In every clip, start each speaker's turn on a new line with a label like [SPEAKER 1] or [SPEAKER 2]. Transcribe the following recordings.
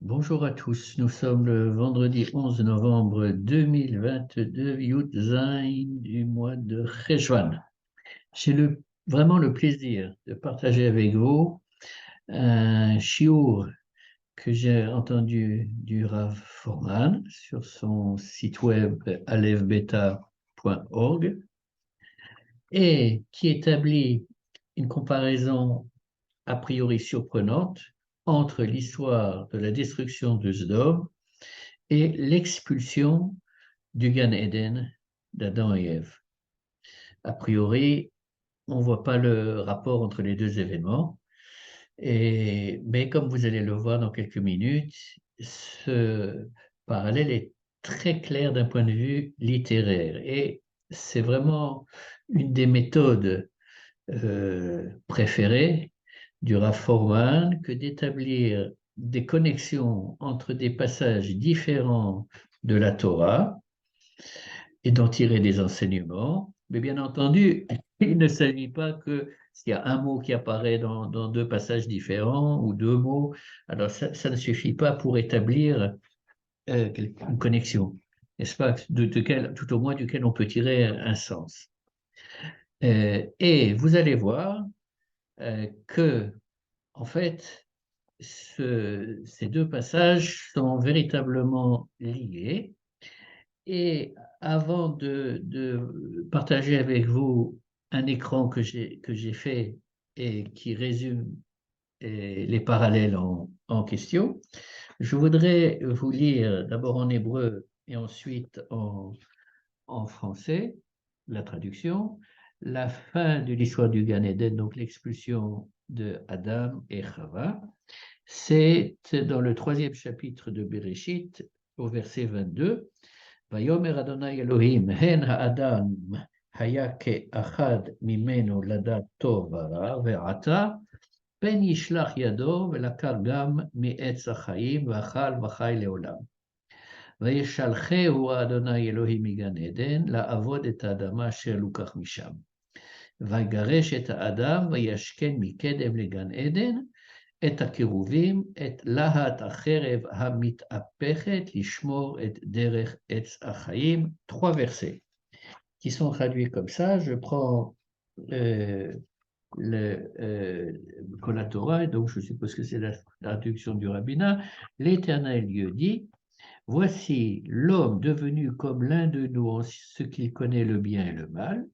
[SPEAKER 1] Bonjour à tous, nous sommes le vendredi 11 novembre 2022, Yud Zayin du mois de Cheshvan. J'ai vraiment le plaisir de partager avec vous un shiur que j'ai entendu du Rav Forman sur son site web alevbeta.org et qui établit une comparaison a priori surprenante entre l'histoire de la destruction de Sodome et l'expulsion du Gan Eden d'Adam et Ève. A priori, on ne voit pas le rapport entre les deux événements, mais comme vous allez le voir dans quelques minutes, ce parallèle est très clair d'un point de vue littéraire et c'est vraiment une des méthodes préférées du Rav Forman que d'établir des connexions entre des passages différents de la Torah et d'en tirer des enseignements. Mais bien entendu, il ne s'agit pas que s'il y a un mot qui apparaît dans deux passages différents ou deux mots, alors ça ne suffit pas pour établir une connexion, n'est-ce pas, tout au moins duquel on peut tirer un sens. Et vous allez voir que, en fait, ces deux passages sont véritablement liés. Et avant de partager avec vous un écran que j'ai fait et qui résume les parallèles en question, je voudrais vous lire d'abord en hébreu et ensuite en français la traduction, la fin de l'histoire du Gan Eden, donc l'expulsion de Adam et Chava. C'est dans le 3e chapitre de Bereshit, au verset 22. ויאמר אדוני אלוהים, הן האדם היה כאחד ממנו לדעת טוב ורע, ועתה פן ישלח ידו ולקח גם מעץ החיים, ואכל וחי לעולם. וישלחהו אדוני אלוהים מגן עדן, לעבוד את האדמה אשר לוקח משם. ויגרש את האדם, וישכן מקדם לגן עדן, את הקירובים, את להט החרב המתהפכת, לשמור את דרך עץ החיים. 3 versets qui sont traduits comme ça. Je prends la Torah, et donc je suppose que c'est la traduction du rabbinat. L'Éternel Dieu dit, voici l'homme devenu comme l'un de nous en ce qu'il connaît le bien et le mal.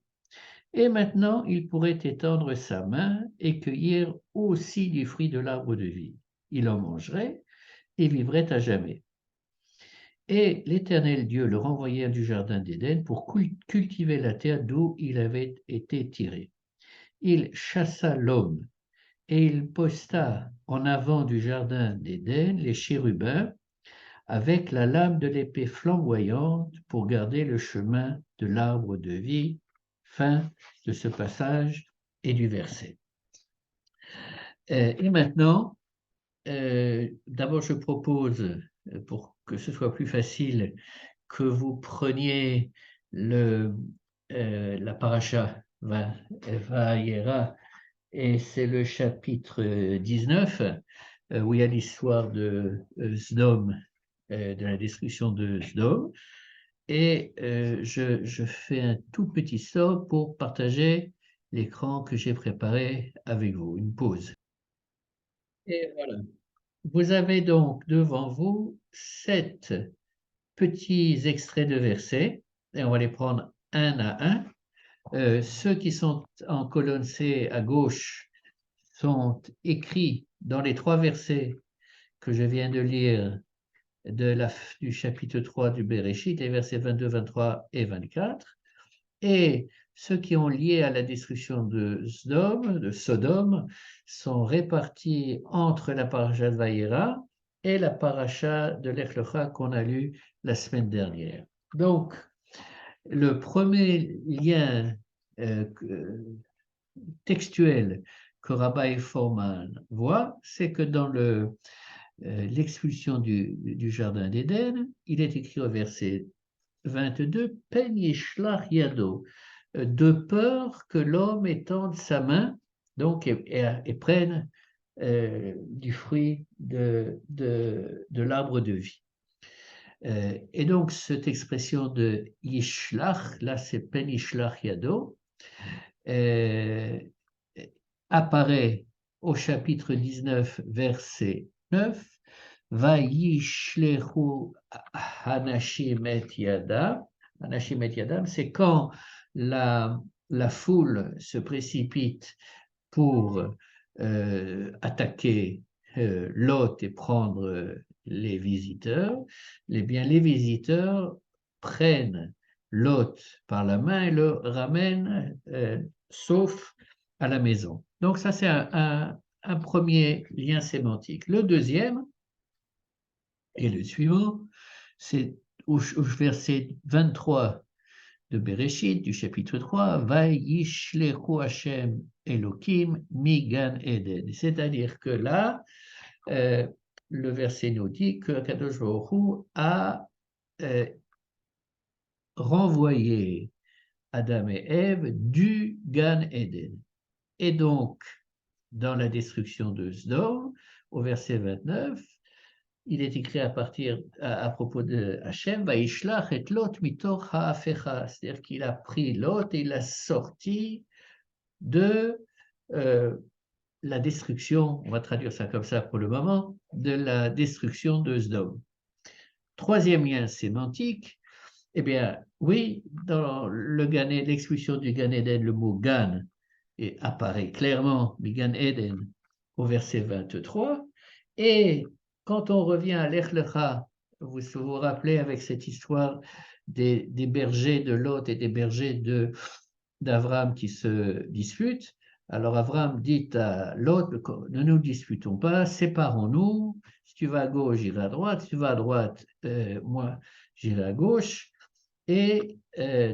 [SPEAKER 1] Et maintenant, il pourrait étendre sa main et cueillir aussi du fruit de l'arbre de vie. Il en mangerait et vivrait à jamais. Et l'Éternel Dieu le renvoya du jardin d'Éden pour cultiver la terre d'où il avait été tiré. Il chassa l'homme et il posta en avant du jardin d'Éden les chérubins avec la lame de l'épée flamboyante pour garder le chemin de l'arbre de vie. Fin de ce passage et du verset. Et maintenant, d'abord je propose, pour que ce soit plus facile, que vous preniez la paracha Vayera, et c'est le chapitre 19, où il y a l'histoire de Sodome, de la destruction de Sodome. Et je fais un tout petit stop pour partager l'écran que j'ai préparé avec vous, une pause. Et voilà. Vous avez donc devant vous 7 petits extraits de versets, et on va les prendre un à un. Ceux qui sont en colonne C à gauche sont écrits dans les 3 versets que je viens de lire du chapitre 3 du Bereshit, les versets 22, 23 et 24. Et ceux qui ont lié à la destruction de Sodome sont répartis entre la paracha de Vayera et la paracha de Lech Lecha qu'on a lu la semaine dernière. Donc, le premier lien textuel que Rabbi Forman voit, c'est que dans l'expulsion du jardin d'Éden, il est écrit au verset 22, Pen yishlach yado, de peur que l'homme étende sa main, donc et prenne du fruit de l'arbre de vie. Et donc, cette expression de Yishlach, là c'est Pen Yishlach Yado, apparaît au chapitre 19, verset 9, Va Yishlechu Hanashim et Yadam. Hanashim et Yadam, c'est quand la foule se précipite pour attaquer Lot et prendre les visiteurs, eh bien, les visiteurs prennent Lot par la main et le ramènent sauf à la maison. Donc ça, c'est un premier lien sémantique. Le deuxième, et le suivant, c'est au verset 23 de Bereshit, du chapitre 3, Vayishlechu Hashem Elohim Migan Eden. C'est-à-dire que là, le verset nous dit que Kadosh Baruch Hu a renvoyé Adam et Ève du Gan Eden. Et donc, dans la destruction de Sdom, au verset 29, il est écrit à propos de Hachem, Vaishlach et Lot mitor ha'afecha, c'est-à-dire qu'il a pris Lot et il l'a sorti de la destruction, on va traduire ça comme ça pour le moment, de la destruction de Sdom. Troisième lien sémantique, eh bien, oui, dans l'expulsion du Gan Eden, le mot Gan apparaît clairement, Gan Eden, au verset 23, et quand on revient à l'Ech Lecha, vous vous rappelez avec cette histoire des bergers de Lot et des bergers d'Avram qui se disputent. Alors Avram dit à Lot, ne nous disputons pas, séparons-nous. Si tu vas à gauche, j'irai à droite. Si tu vas à droite, moi, j'irai à gauche. Et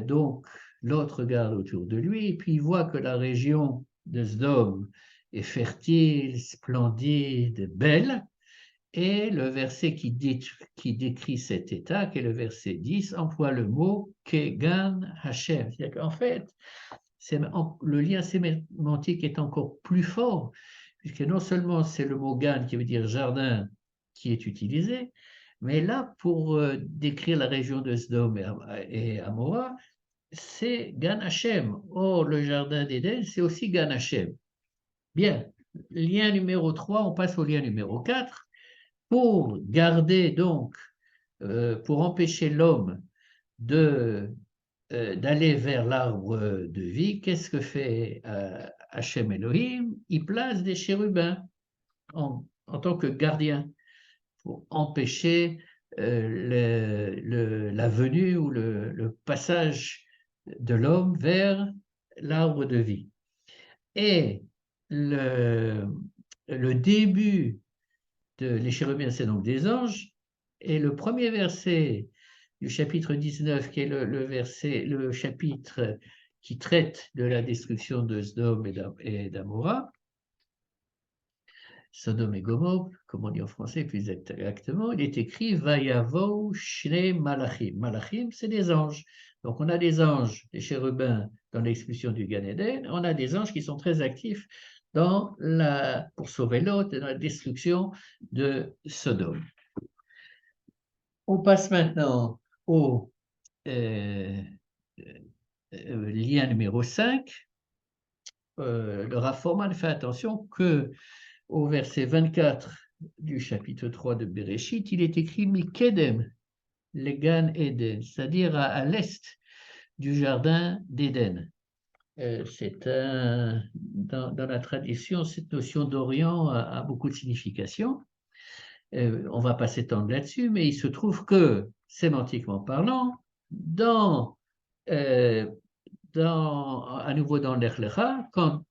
[SPEAKER 1] donc, Lot regarde autour de lui et puis il voit que la région de Sdom est fertile, splendide, belle. Et le verset qui décrit cet état, qui est le verset 10, emploie le mot Kegan Hashem. C'est-à-dire qu'en fait, le lien sémantique est encore plus fort, puisque non seulement c'est le mot Gan qui veut dire jardin qui est utilisé, mais là, pour décrire la région de Sdom et Amora, c'est Gan Hashem. Or, le jardin d'Éden, c'est aussi Gan Hashem. Bien, lien numéro 3, on passe au lien numéro 4. Pour garder donc, pour empêcher l'homme d'aller vers l'arbre de vie, qu'est-ce que fait Hachem Elohim? Il place des chérubins en tant que gardiens pour empêcher la venue ou le passage de l'homme vers l'arbre de vie. Et le début les chérubins, c'est donc des anges, et le premier verset du chapitre 19, qui est le chapitre qui traite de la destruction de Sodome et d'Amora, Sodome et Gomorrhe, comme on dit en français plus exactement, il est écrit Vayavo Shne Malachim. Malachim, c'est des anges. Donc on a des anges, des chérubins dans l'expulsion du Gan Eden, on a des anges qui sont très actifs pour sauver l'autre et dans la destruction de Sodome. On passe maintenant au lien numéro 5. Le Rav Fohrman fait attention qu'au verset 24 du chapitre 3 de Bereshit, il est écrit Mikedem, le Gan Eden, c'est-à-dire à l'est du jardin d'Éden. Dans la tradition, cette notion d'Orient a beaucoup de signification. On ne va pas s'étendre là-dessus, mais il se trouve que, sémantiquement parlant, à nouveau dans l'Ech Lecha, quand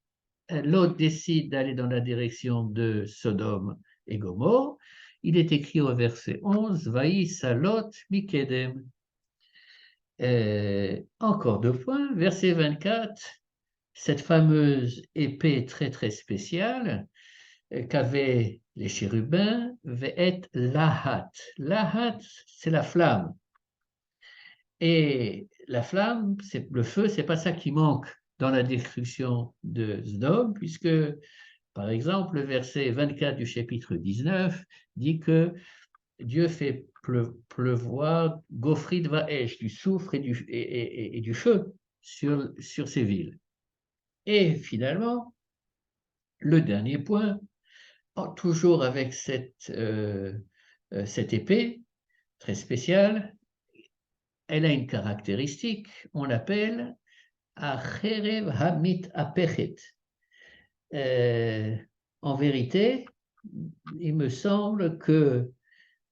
[SPEAKER 1] Lot décide d'aller dans la direction de Sodome et Gomorrhe, il est écrit au verset 11, Vaïssa Lot Mikedem. Encore 2 points, verset 24, cette fameuse épée très très spéciale qu'avaient les chérubins, ve'et lahat. Lahat, c'est la flamme. Et la flamme, le feu, c'est pas ça qui manque dans la destruction de Sodome, puisque Par exemple, le verset 24 du chapitre 19 dit que Dieu fait pleuvoir Gofrid Vaesh, du soufre et du feu sur ces villes. Et finalement, le dernier point, toujours avec cette épée très spéciale, elle a une caractéristique, on l'appelle Acherev Hamit Apechet. En vérité, il me semble que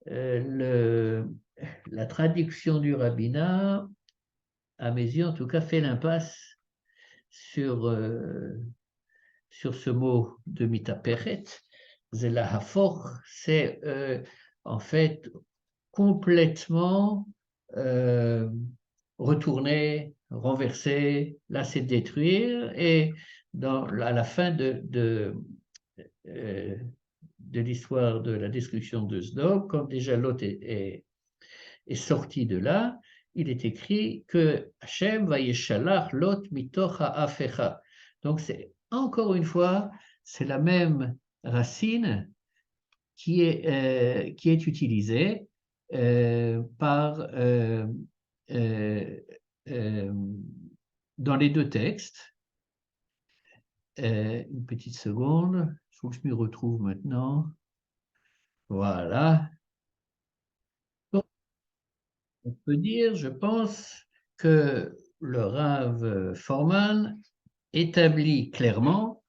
[SPEAKER 1] la traduction du rabbinat, à mes yeux en tout cas, fait l'impasse sur ce mot de mitaperet. Zelahafor, c'est en fait complètement retourner, renverser, là c'est détruire, et à la fin de l'histoire de la destruction de Sdom, comme déjà Lot est sorti de là, il est écrit que Hachem va yeshalach Lot mitoch ha'afecha. Donc c'est encore une fois, c'est la même racine qui est utilisée dans les deux textes. Une petite seconde, il faut que je m'y retrouve maintenant. Voilà. Donc, on peut dire, je pense, que le Rav Forman établit clairement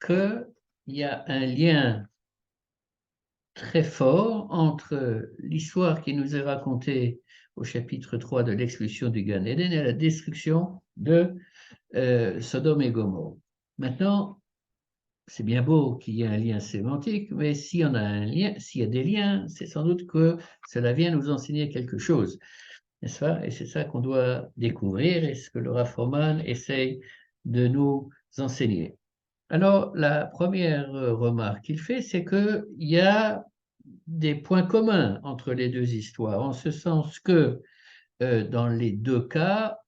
[SPEAKER 1] qu'il y a un lien très fort entre l'histoire qui nous est racontée au chapitre 3 de l'expulsion du Gan Eden et la destruction de Sodome et Gomorrhe. Maintenant, c'est bien beau qu'il y ait un lien sémantique, mais s'il y en a un lien, s'il y a des liens, c'est sans doute que cela vient nous enseigner quelque chose, n'est-ce pas? Et c'est ça qu'on doit découvrir et ce que le Rav Forman essaye de nous enseigner. Alors, la première remarque qu'il fait, c'est qu'il y a des points communs entre les deux histoires, en ce sens que dans les deux cas,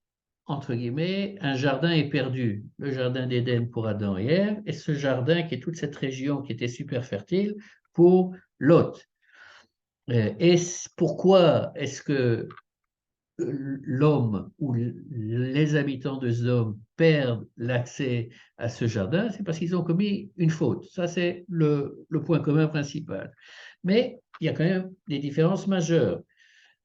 [SPEAKER 1] entre guillemets, un jardin est perdu. Le jardin d'Éden pour Adam et Ève, et ce jardin qui est toute cette région qui était super fertile pour Lot. Et pourquoi est-ce que l'homme ou les habitants de Sodome perdent l'accès à ce jardin? C'est parce qu'ils ont commis une faute. Ça, c'est le point commun principal. Mais il y a quand même des différences majeures.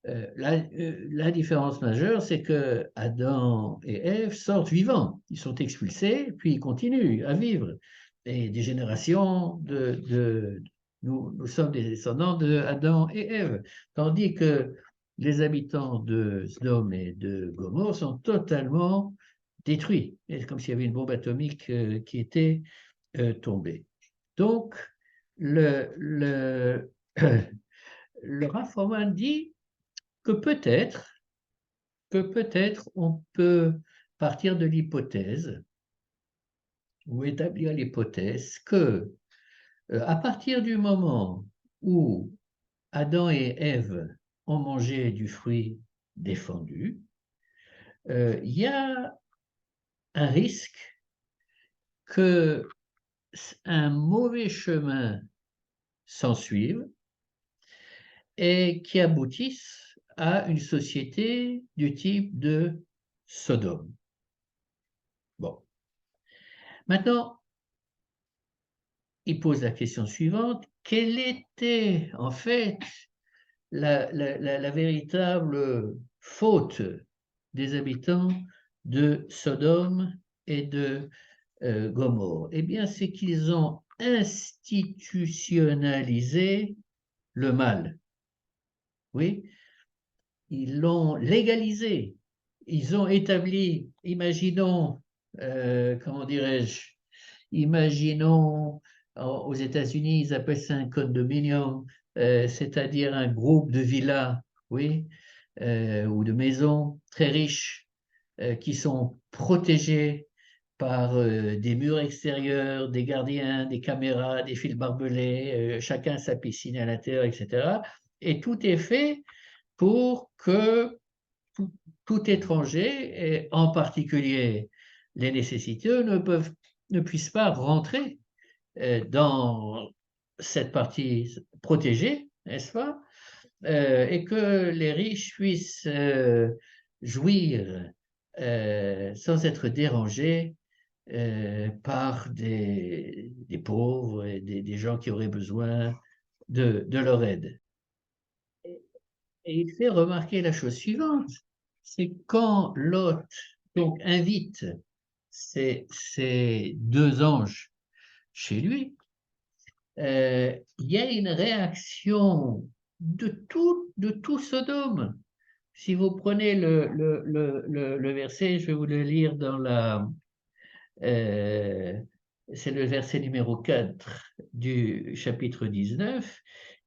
[SPEAKER 1] La différence majeure, c'est que Adam et Ève sortent vivants. Ils sont expulsés, puis ils continuent à vivre. Et des générations nous sommes des descendants de Adam et Ève. Tandis que les habitants de Sodome et de Gomorrhe sont totalement détruits. C'est comme s'il y avait une bombe atomique qui était tombée. Donc, le Rav Forman dit que peut-être on peut partir de l'hypothèse ou établir l'hypothèse que à partir du moment où Adam et Ève ont mangé du fruit défendu, il y a un risque que un mauvais chemin s'ensuive et qui aboutisse à une société du type de Sodome. Bon. Maintenant, il pose la question suivante, quelle était en fait la véritable faute des habitants de Sodome et de Gomorrhe? Eh bien, c'est qu'ils ont institutionnalisé le mal. Oui, ils l'ont légalisé. Ils ont établi, imaginons, comment dirais-je, imaginons, aux États-Unis, ils appellent ça un condominium, c'est-à-dire un groupe de villas, oui, ou de maisons très riches qui sont protégées par des murs extérieurs, des gardiens, des caméras, des fils barbelés, chacun sa piscine à l'intérieur, etc. Et tout est fait pour que tout étranger, et en particulier les nécessiteux, ne puissent pas rentrer dans cette partie protégée, n'est-ce pas? Et que les riches puissent jouir sans être dérangés par des pauvres et des gens qui auraient besoin de leur aide. Et il fait remarquer la chose suivante, c'est quand Lot donc invite ces deux anges chez lui, il y a une réaction de tout Sodome. Si vous prenez le verset, je vais vous le lire dans euh, c'est le verset numéro 4 du chapitre 19.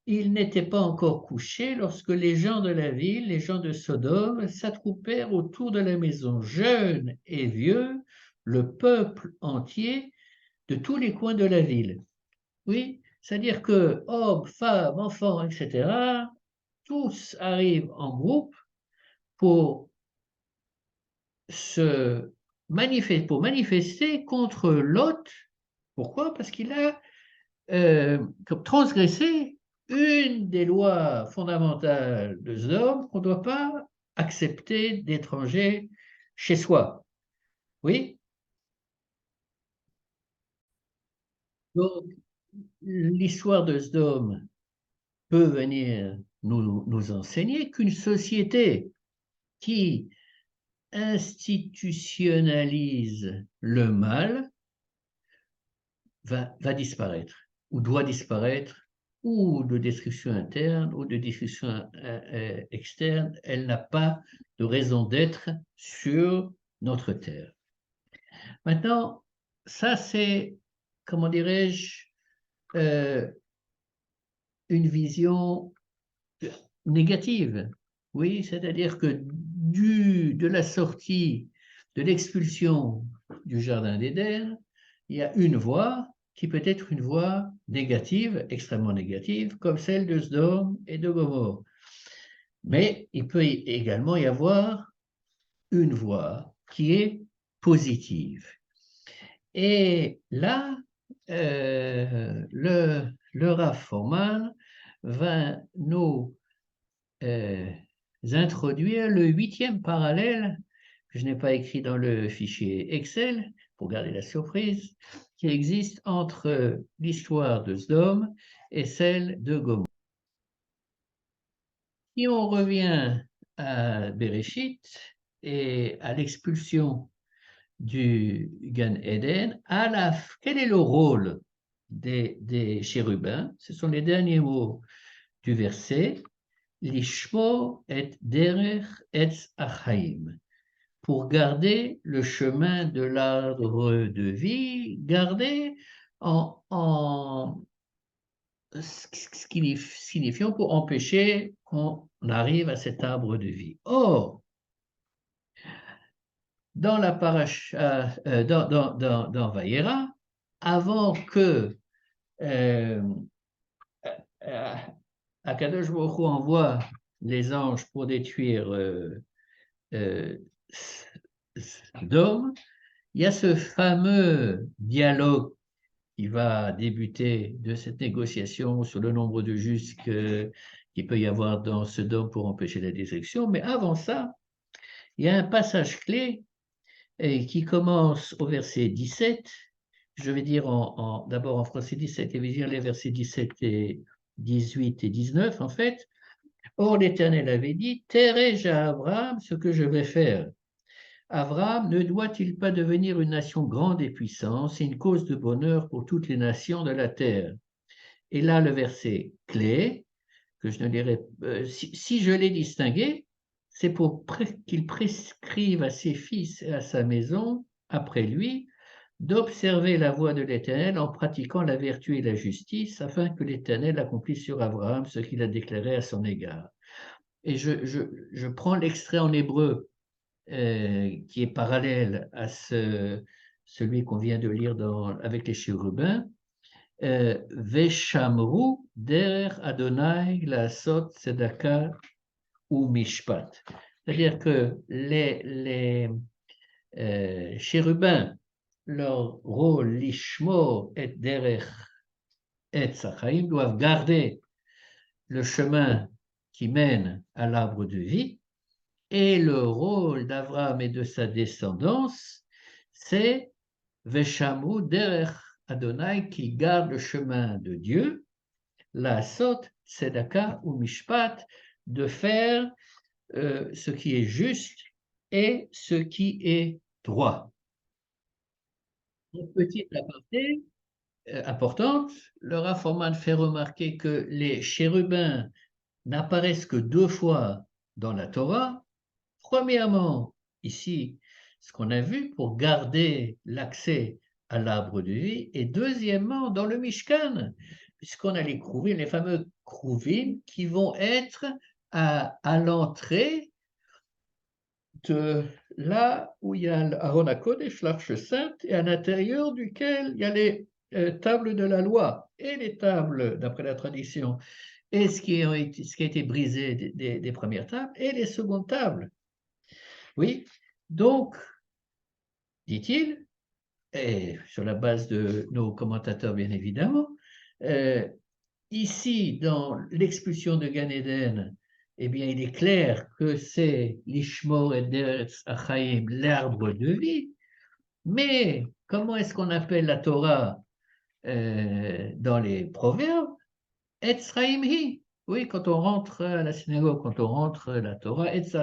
[SPEAKER 1] Il n'était pas encore couché lorsque les gens de la ville, les gens de Sodome, s'attroupèrent autour de la maison, jeunes et vieux, le peuple entier de tous les coins de la ville. Oui, c'est-à-dire que hommes, femmes, enfants, etc., tous arrivent en groupe pour pour manifester contre Lot. Pourquoi? Parce qu'il a transgressé une des lois fondamentales de Sodome qu'on ne doit pas accepter d'étrangers chez soi. Oui? Donc, l'histoire de Sodome peut venir nous enseigner qu'une société qui institutionnalise le mal va disparaître, ou doit disparaître, ou de destruction interne, ou de destruction externe. Elle n'a pas de raison d'être sur notre terre. Maintenant, ça c'est, comment dirais-je, une vision négative. Oui, c'est-à-dire que de la sortie, de l'expulsion du Jardin d'Éden, il y a une voie qui peut être une voie négative, extrêmement négative, comme celle de Sodome et de Gomorrhe. Mais il peut également y avoir une voie qui est positive. Et là, le Rav Forman va nous introduire le 8e parallèle que je n'ai pas écrit dans le fichier Excel pour garder la surprise, qui existe entre l'histoire de Sodome et celle de Gomorrhe. Si on revient à Bereshit et à l'expulsion du Gan Eden, quel est le rôle des chérubins? Ce sont les derniers mots du verset. Lishmo et derech etz achaim, pour garder le chemin de l'arbre de vie, garder en signifiant pour empêcher qu'on arrive à cet arbre de vie. Or, dans la paracha, dans Vayera, avant que euh, Akadosh Baruch Hu envoie les anges pour détruire Sodome, il y a ce fameux dialogue qui va débuter de cette négociation sur le nombre de justes qu'il peut y avoir dans Sodome pour empêcher la destruction. Mais avant ça, il y a un passage clé qui commence au verset 17. Je vais dire d'abord en français 17 et vais dire les versets 17 et 18 et 19 en fait. Or l'Éternel avait dit, tairai-je à Abraham ce que je vais faire? Abraham ne doit-il pas devenir une nation grande et puissante et une cause de bonheur pour toutes les nations de la terre? Et là, le verset clé, que je ne lirai, si je l'ai distingué, c'est pour qu'il prescrive à ses fils et à sa maison, après lui, d'observer la voie de l'Éternel en pratiquant la vertu et la justice, afin que l'Éternel accomplisse sur Abraham ce qu'il a déclaré à son égard. Et je prends l'extrait en hébreu qui est parallèle à celui qu'on vient de lire avec les chérubins. Veshamru der Adonai la sot tzedaka ou mishpat. C'est-à-dire que les chérubins leur rôle, lishmo et derech et sachaim, doivent garder le chemin qui mène à l'arbre de vie, et le rôle d'Abraham et de sa descendance, c'est Veshamu derech Adonai, qui garde le chemin de Dieu, la sot, tzedaka ou mishpat, de faire ce qui est juste et ce qui est droit. Une petite aparté importante, le Rav Forman fait remarquer que les chérubins n'apparaissent que 2 fois dans la Torah. Premièrement, ici, ce qu'on a vu pour garder l'accès à l'arbre de vie, et deuxièmement, dans le Mishkan, puisqu'on a les Kruvim, les fameux Kruvim, qui vont être à l'entrée de là où il y a l'Aaron HaKodesh, l'Arche Sainte, et à l'intérieur duquel il y a les tables de la loi et les tables, d'après la tradition, et ce qui a été brisé des premières tables et les secondes tables. Oui, donc, dit-il, et sur la base de nos commentateurs bien évidemment, ici, dans l'expulsion de Gan Eden, eh bien, il est clair que c'est l'Ishmor et Deretz Achaim, l'arbre de vie, mais comment est-ce qu'on appelle la Torah dans les Proverbes? Etz Chaim Hi. Oui, quand on rentre à la synagogue, quand on rentre à la Torah, Etz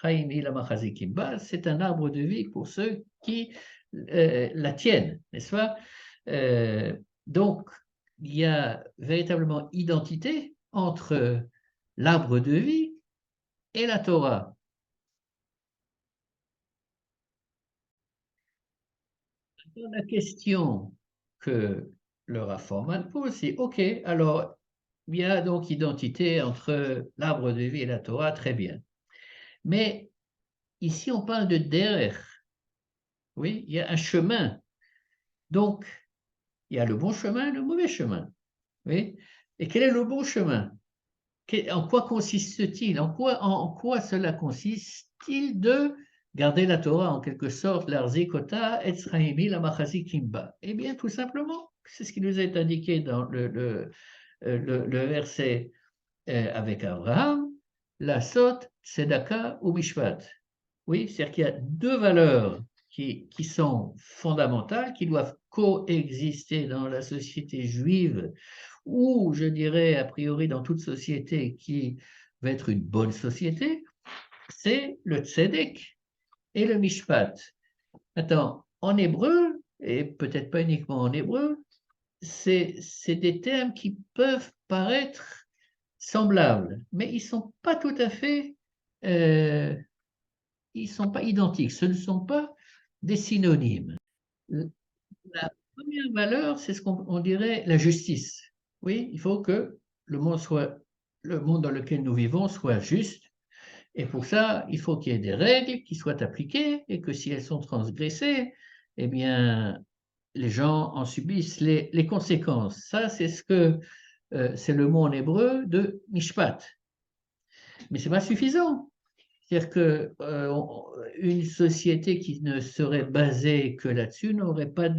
[SPEAKER 1] Chaim Hi la Machazikim Ba, c'est un arbre de vie pour ceux qui la tiennent, n'est-ce pas? Donc, il y a véritablement identité entre l'arbre de vie et la Torah. La question que le Rav Forman pose, c'est OK, alors il y a donc identité entre l'arbre de vie et la Torah, très bien. Mais ici, on parle de derech. Oui, il y a un chemin. Donc, il y a le bon chemin et le mauvais chemin. Oui. Et quel est le bon chemin? En quoi consiste-t-il? En quoi cela consiste-t-il de garder la Torah en quelque sorte, l'arzikota etzraimi la machazi kimba? Eh bien, tout simplement, c'est ce qui nous est indiqué dans le verset avec Abraham, la sot, tzedaka ou mishpat. Oui, c'est-à-dire qu'il y a 2 valeurs qui sont fondamentales, qui doivent coexister dans la société juive, ou je dirais a priori dans toute société qui va être une bonne société, c'est le tzedek et le mishpat. Attends, en hébreu, et peut-être pas uniquement en hébreu, c'est des termes qui peuvent paraître semblables, mais ils ne sont pas tout à fait, ils sont pas identiques, ce ne sont pas des synonymes. La première valeur, c'est ce qu'on dirait la justice. Oui, il faut que le monde dans lequel nous vivons soit juste, et pour ça, il faut qu'il y ait des règles qui soient appliquées, et que si elles sont transgressées, eh bien, les gens en subissent les conséquences. Ça, c'est le mot en hébreu de mishpat. Mais ce n'est pas suffisant. C'est-à-dire qu'une société qui ne serait basée que là-dessus n'aurait pas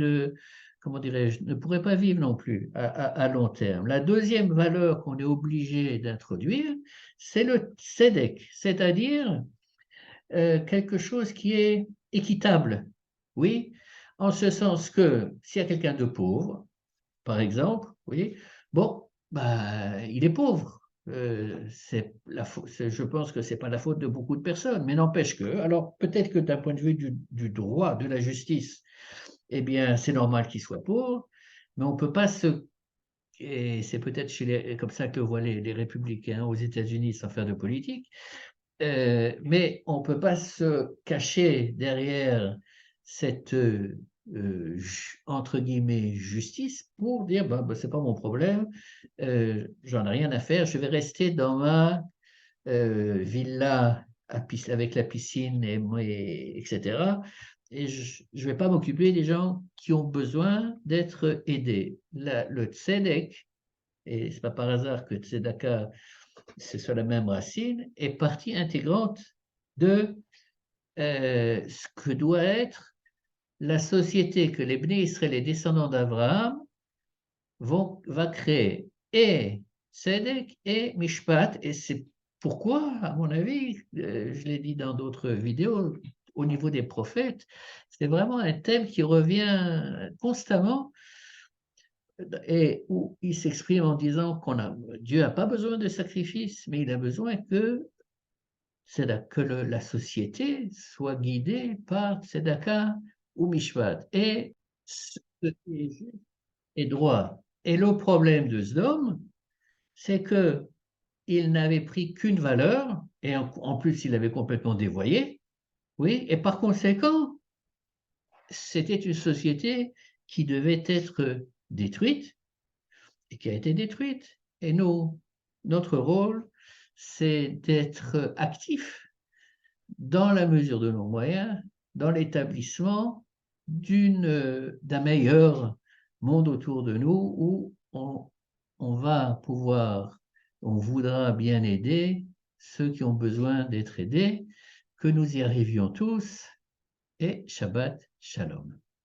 [SPEAKER 1] comment dirais-je, ne pourrait pas vivre non plus à long terme. La deuxième valeur qu'on est obligé d'introduire, c'est le tzedek, c'est-à-dire quelque chose qui est équitable. Oui, en ce sens que s'il y a quelqu'un de pauvre, par exemple, oui, bon, bah, il est pauvre. Je pense que ce n'est pas la faute de beaucoup de personnes, mais n'empêche que, alors peut-être que d'un point de vue du droit, de la justice, eh bien, c'est normal qu'il soit pauvre, mais on ne peut pas et c'est peut-être comme ça que voient les républicains aux États-Unis sans faire de politique, mais on ne peut pas se cacher derrière cette entre guillemets justice pour dire bah, c'est pas mon problème, j'en ai rien à faire, je vais rester dans ma villa avec la piscine etc. Et je ne vais pas m'occuper des gens qui ont besoin d'être aidés. Le tzedek, et c'est pas par hasard que tzedaka c'est sur la même racine, est partie intégrante de ce que doit être la société que les Bnei Israël, les descendants d'Abraham, va créer et Tzedek et Mishpat. Et c'est pourquoi, à mon avis, je l'ai dit dans d'autres vidéos, au niveau des prophètes, c'est vraiment un thème qui revient constamment et où il s'exprime en disant Dieu n'a pas besoin de sacrifice, mais il a besoin que la société soit guidée par Tzedaka ou Mishpat. Et ce qui est juste et droit. Et le problème de Sdom, c'est que il n'avait pris qu'une valeur, et en plus il avait complètement dévoyé, oui, et par conséquent, c'était une société qui devait être détruite et qui a été détruite. Et nous, notre rôle, c'est d'être actifs dans la mesure de nos moyens, dans l'établissement d'un meilleur monde autour de nous où on va pouvoir, on voudra bien aider ceux qui ont besoin d'être aidés, que nous y arrivions tous, et Shabbat Shalom.